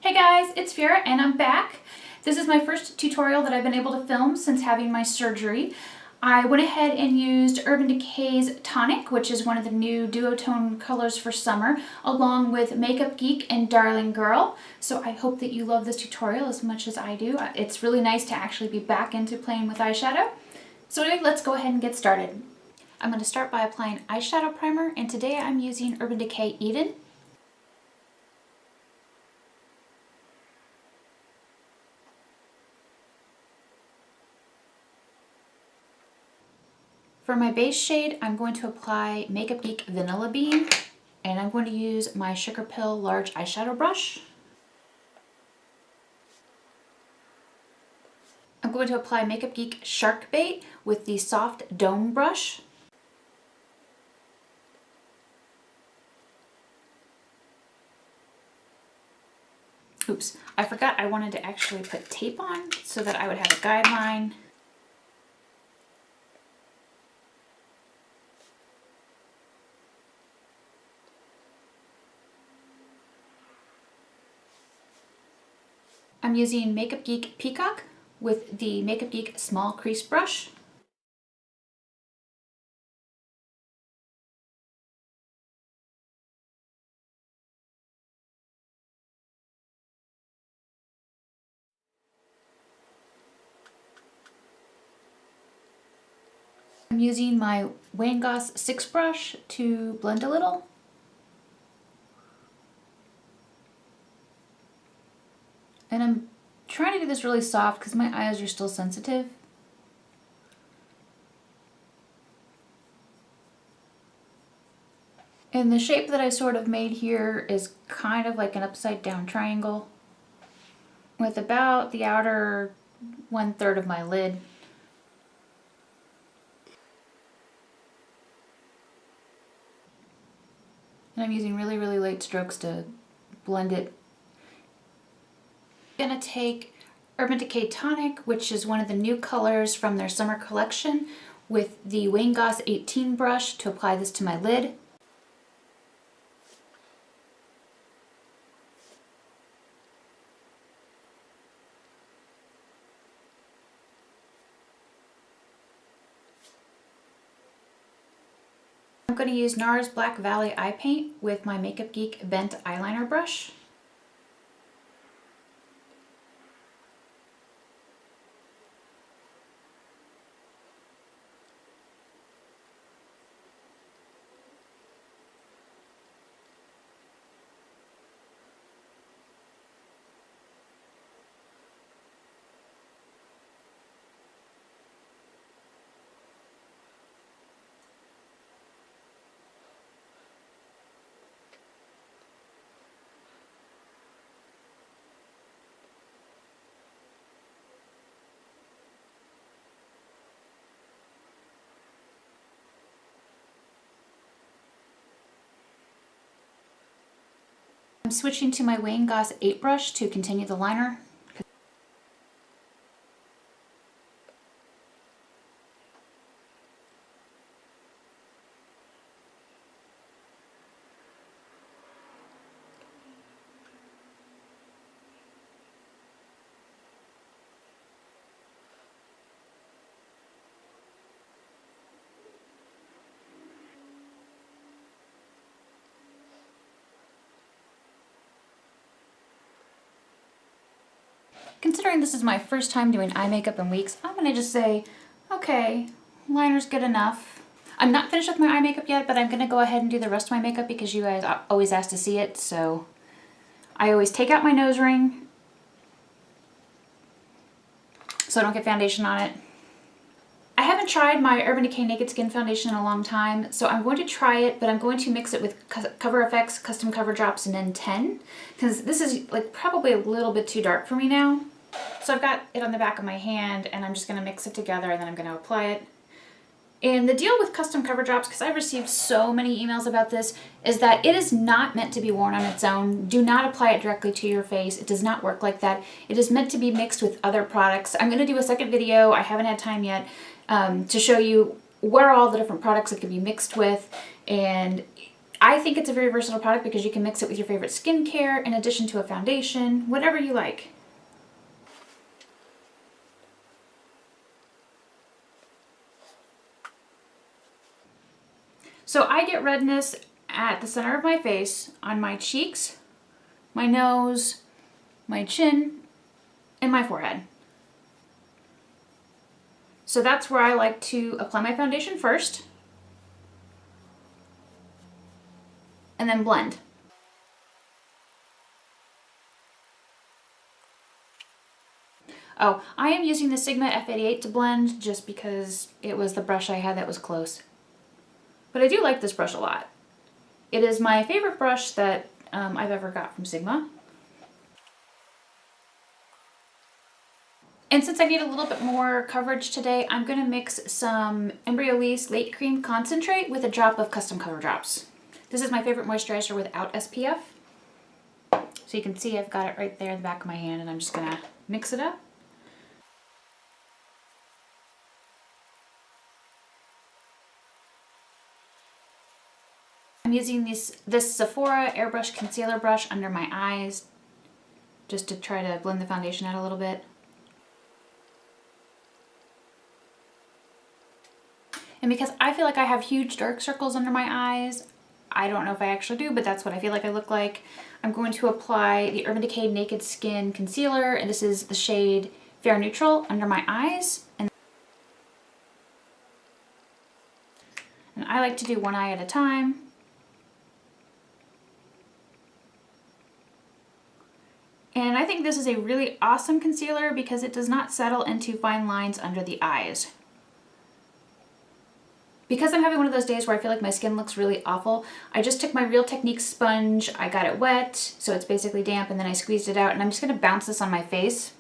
Hey guys, it's Phyrra and I'm back. This is my first tutorial that I've been able to film since having my surgery. I went ahead and used Urban Decay's Tonic, which is one of the new duotone colors for summer, along with Makeup Geek and Darling Girl. So I hope that you love this tutorial as much as I do. It's really nice to actually be back into playing with eyeshadow. So anyway, let's go ahead and get started. I'm going to start by applying eyeshadow primer, and today I'm using Urban Decay Eden. For my base shade, I'm going to apply Makeup Geek Vanilla Bean, and I'm going to use my Sugar Pill large eyeshadow brush. I'm going to apply Makeup Geek Shark Bait with the soft dome brush. Oops, I forgot I wanted to actually put tape on so that I would have a guideline. I'm using Makeup Geek Peacock with the Makeup Geek Small Crease Brush. I'm using my Goss 6 brush to blend a little. And I'm trying to do this really soft because my eyes are still sensitive. And the shape that I sort of made here is kind of like an upside down triangle with about the outer 1/3 of my lid. And I'm using really, really light strokes to blend it. I'm going to take Urban Decay Tonic, which is one of the new colors from their summer collection, with the Goss 18 brush to apply this to my lid. I'm going to use NARS Black Valley Eye Paint with my Makeup Geek Bent Eyeliner brush. I'm switching to my Goss 8 brush to continue the liner. Considering this is my first time doing eye makeup in weeks, I'm going to just say, okay, liner's good enough. I'm not finished with my eye makeup yet, but I'm going to go ahead and do the rest of my makeup because you guys always ask to see it. So I always take out my nose ring so I don't get foundation on it. I haven't tried my Urban Decay Naked Skin Foundation in a long time, so I'm going to try it, but I'm going to mix it with Cover FX Custom Cover Drops in N10 because this is like probably a little bit too dark for me now. So I've got it on the back of my hand and I'm just going to mix it together and then I'm going to apply it. And the deal with custom cover drops, because I've received so many emails about this, is that it is not meant to be worn on its own. Do not apply it directly to your face. It does not work like that. It is meant to be mixed with other products. I'm going to do a second video, I haven't had time yet, to show you where all the different products it can be mixed with. And I think it's a very versatile product because you can mix it with your favorite skincare in addition to a foundation, whatever you like. So I get redness at the center of my face, on my cheeks, my nose, my chin, and my forehead. So that's where I like to apply my foundation first, and then blend. Oh, I am using the Sigma F88 to blend just because it was the brush I had that was close. But I do like this brush a lot. It is my favorite brush that I've ever got from Sigma. And since I need a little bit more coverage today, I'm going to mix some Embryolisse Late Cream Concentrate with a drop of Custom Cover Drops. This is my favorite moisturizer without SPF. So you can see I've got it right there in the back of my hand, and I'm just going to mix it up. I'm using this Sephora Airbrush Concealer Brush under my eyes just to try to blend the foundation out a little bit. And because I feel like I have huge dark circles under my eyes, I don't know if I actually do, but that's what I feel like I look like, I'm going to apply the Urban Decay Naked Skin Concealer, and this is the shade Fair Neutral, under my eyes. And I like to do one eye at a time. And I think this is a really awesome concealer because it does not settle into fine lines under the eyes. Because I'm having one of those days where I feel like my skin looks really awful, I just took my Real Techniques sponge, I got it wet, so it's basically damp, and then I squeezed it out, and I'm just going to bounce this on my face.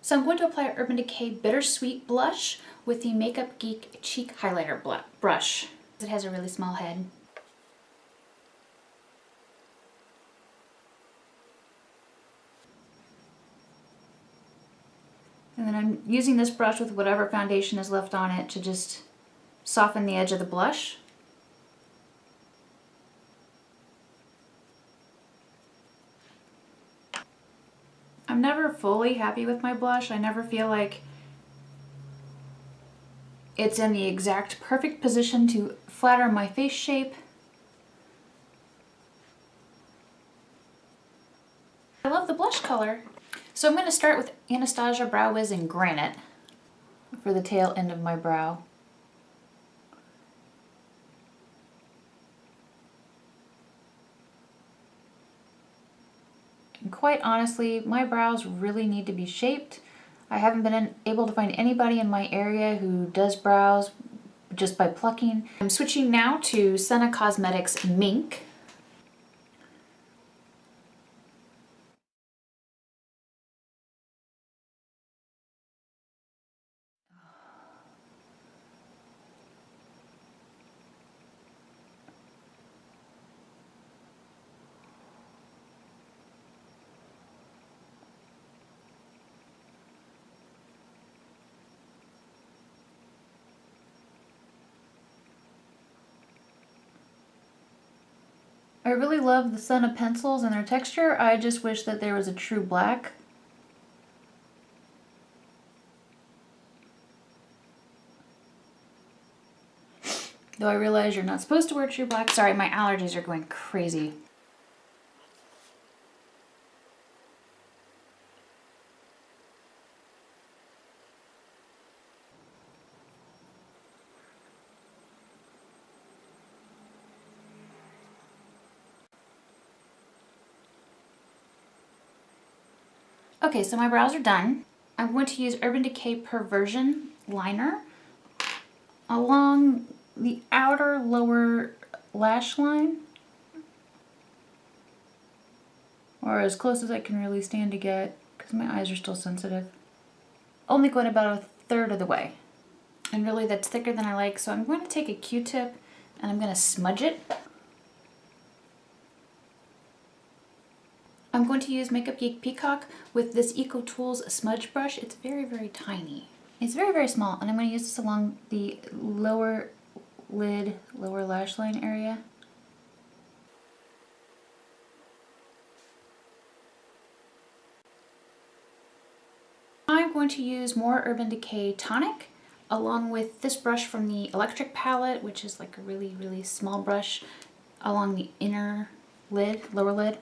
So I'm going to apply Urban Decay Bittersweet Blush with the Makeup Geek Cheek Highlighter brush. It has a really small head. And then I'm using this brush with whatever foundation is left on it to just soften the edge of the blush. I'm never fully happy with my blush. I never feel like it's in the exact perfect position to flatter my face shape. I love the blush color. So I'm going to start with Anastasia Brow Wiz in Granite for the tail end of my brow. And quite honestly, my brows really need to be shaped. I haven't been able to find anybody in my area who does brows just by plucking. I'm switching now to Senna Cosmetics Mink. I really love the Senna pencils and their texture. I just wish that there was a true black. Though I realize you're not supposed to wear true black. Sorry, my allergies are going crazy. Okay, so my brows are done. I'm going to use Urban Decay Perversion Liner along the outer lower lash line, or as close as I can really stand to get because my eyes are still sensitive. Only going about a third of the way. And really that's thicker than I like, so I'm going to take a Q-tip and I'm going to smudge it. I'm going to use Makeup Geek Peacock with this Eco Tools smudge brush. It's very, very tiny. It's very, very small, and I'm going to use this along the lower lid, lower lash line area. I'm going to use more Urban Decay Tonic along with this brush from the Electric palette, which is like a really, really small brush, along the inner lid, lower lid.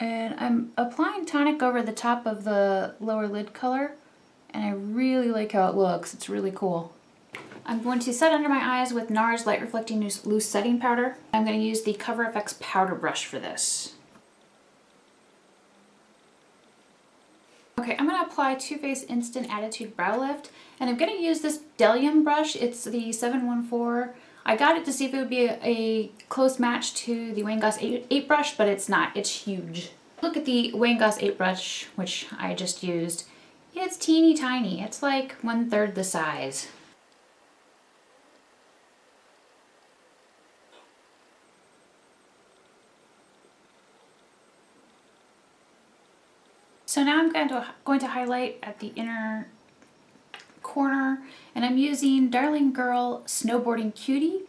And I'm applying tonic over the top of the lower lid color, and I really like how it looks. It's really cool. I'm going to set under my eyes with NARS Light Reflecting Loose Setting Powder. I'm going to use the Cover FX powder brush for this. Okay, I'm going to apply Too Faced Instant Attitude Brow Lift, and I'm going to use this Delium brush. It's the 714. I got it to see if it would be a close match to the Wayne Goss 8 brush, but it's not. It's huge. Look at the Wayne Goss 8 brush, which I just used. It's teeny tiny. It's like 1/3 the size. So now I'm going to highlight at the inner corner, and I'm using Darling Girl Snowboarding Cutie,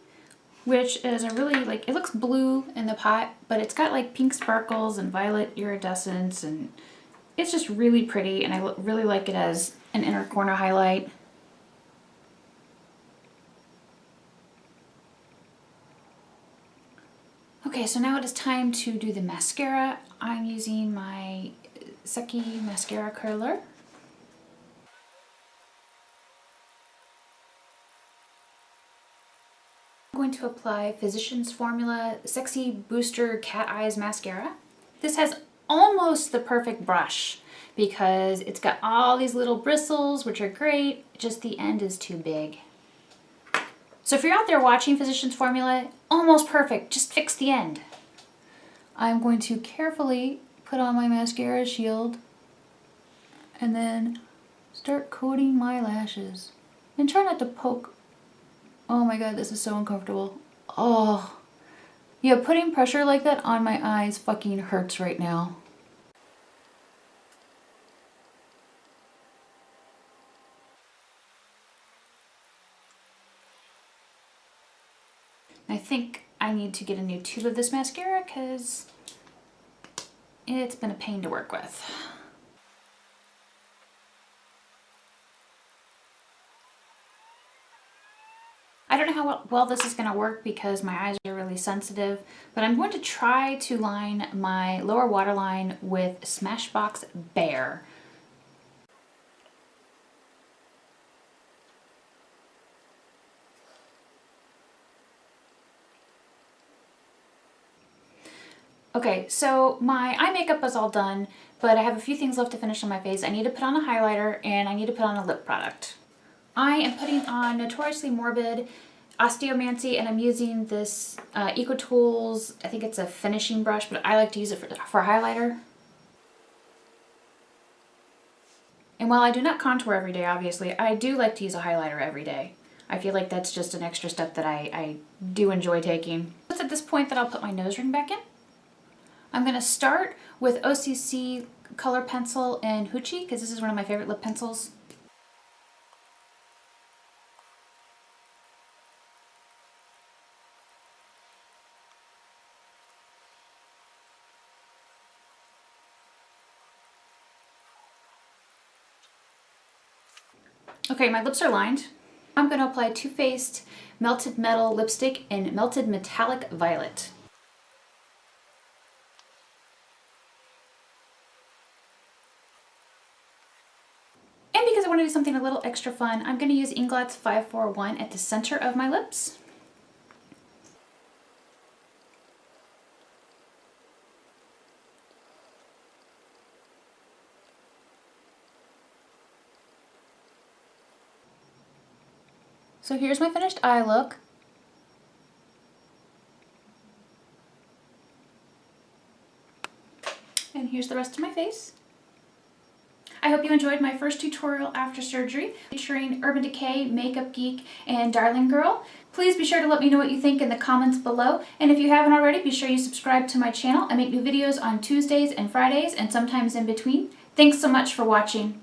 which is a really, like, it looks blue in the pot, but it's got like pink sparkles and violet iridescence, and it's just really pretty, and I really like it as an inner corner highlight. Okay, so now it is time to do the mascara. I'm using my Seki mascara curler. I'm going to apply Physicians Formula Sexy Booster Cat Eyes Mascara. This has almost the perfect brush because it's got all these little bristles, which are great, just the end is too big. So if you're out there watching Physicians Formula, almost perfect, just fix the end. I'm going to carefully put on my mascara shield and then start coating my lashes. And try not to poke. Oh my god, this is so uncomfortable. Oh. Yeah, putting pressure like that on my eyes fucking hurts right now. I think I need to get a new tube of this mascara because it's been a pain to work with. I don't know how well this is going to work because my eyes are really sensitive, but I'm going to try to line my lower waterline with Smashbox Bare. Okay, so my eye makeup is all done, but I have a few things left to finish on my face. I need to put on a highlighter and I need to put on a lip product. I am putting on Notoriously Morbid Osteomancy, and I'm using this Eco Tools, I think it's a finishing brush, but I like to use it for highlighter. And while I do not contour every day, obviously, I do like to use a highlighter every day. I feel like that's just an extra step that I do enjoy taking. It's at this point that I'll put my nose ring back in. I'm going to start with OCC Color Pencil in Hoochie, because this is one of my favorite lip pencils. Okay, my lips are lined. I'm going to apply Too Faced Melted Metal Lipstick in Melted Metallic Violet. And because I want to do something a little extra fun, I'm going to use Inglots 541 at the center of my lips. So here's my finished eye look. And here's the rest of my face. I hope you enjoyed my first tutorial after surgery featuring Urban Decay, Makeup Geek, and Darling Girl. Please be sure to let me know what you think in the comments below, and if you haven't already, be sure you subscribe to my channel. I make new videos on Tuesdays and Fridays and sometimes in between. Thanks so much for watching.